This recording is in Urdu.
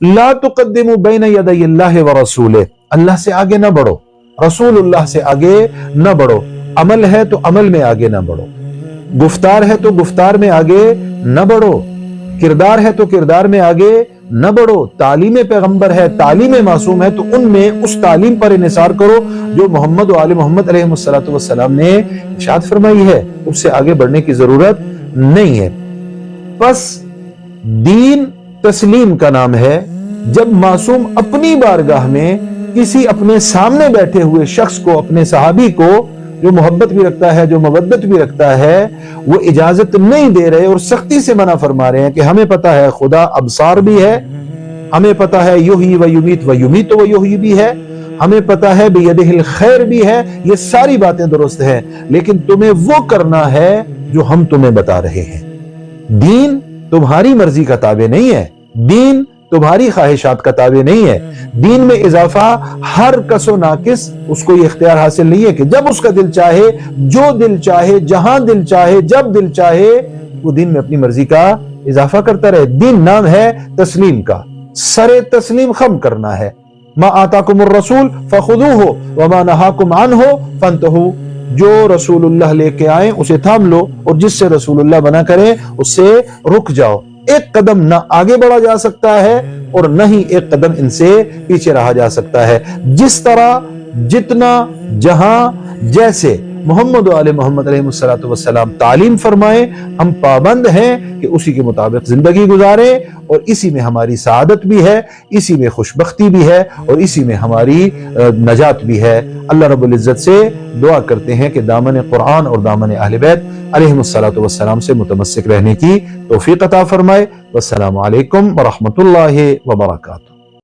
لا تقدموا بین یدی اللہ ورسولہ، اللہ سے آگے نہ بڑھو، رسول اللہ سے آگے نہ بڑھو، عمل ہے تو عمل میں آگے نہ بڑھو، گفتار ہے تو گفتار میں آگے نہ بڑھو، کردار ہے تو کردار میں آگے نہ بڑھو، تعلیم پیغمبر ہے، تعلیم معصوم ہے تو ان میں اس تعلیم پر انحصار کرو جو محمد و آل محمد علیہ السلام نے ارشاد فرمائی ہے، اس سے آگے بڑھنے کی ضرورت نہیں ہے۔ پس دین تسلیم کا نام ہے جب معصوم اپنی بارگاہ میں کسی اپنے سامنے بیٹھے ہوئے شخص کو، اپنے صحابی کو جو محبت بھی رکھتا ہے، جو مودت بھی رکھتا ہے، وہ اجازت نہیں دے رہے اور سختی سے منع فرما رہے ہیں کہ ہمیں پتا ہے خدا ابصار بھی ہے، ہمیں پتا ہے یحیی و یمیت و یمیت و یحیی بھی ہے، ہمیں پتا ہے بیدہ الخیر بھی ہے، یہ ساری باتیں درست ہیں، لیکن تمہیں وہ کرنا ہے جو ہم تمہیں بتا رہے ہیں۔ دین تمہاری مرضی کا تابع نہیں ہے، دین تمہاری خواہشات کا تابع نہیں ہے، دین میں اضافہ ہر کس و ناقص اس کو یہ اختیار حاصل نہیں ہے کہ جب اس کا دل چاہے، جو دل چاہے، جہاں دل چاہے، جب دل چاہے وہ دین میں اپنی مرضی کا اضافہ کرتا رہے۔ دین نام ہے تسلیم کا، سر تسلیم خم کرنا ہے۔ ما آتاکم الرسول فخذوہ وما نہاکم عنہ فانتہوا، جو رسول اللہ لے کے آئیں اسے تھام لو اور جس سے رسول اللہ منع کریں اس سے رک جاؤ۔ ایک قدم نہ آگے بڑھا جا سکتا ہے اور نہ ہی ایک قدم ان سے پیچھے رہا جا سکتا ہے۔ جس طرح، جتنا، جہاں، جیسے محمد و آل محمد علیہ السلام تعلیم فرمائیں، ہم پابند ہیں کہ اسی کے مطابق زندگی گزاریں، اور اسی میں ہماری سعادت بھی ہے، اسی میں خوشبختی بھی ہے، اور اسی میں ہماری نجات بھی ہے۔ اللہ رب العزت سے دعا کرتے ہیں کہ دامن قرآن اور دامن اہل بیت علیہ السلام سے متمسک رہنے کی توفیق عطا فرمائے۔ والسلام علیکم ورحمۃ اللہ وبرکاتہ۔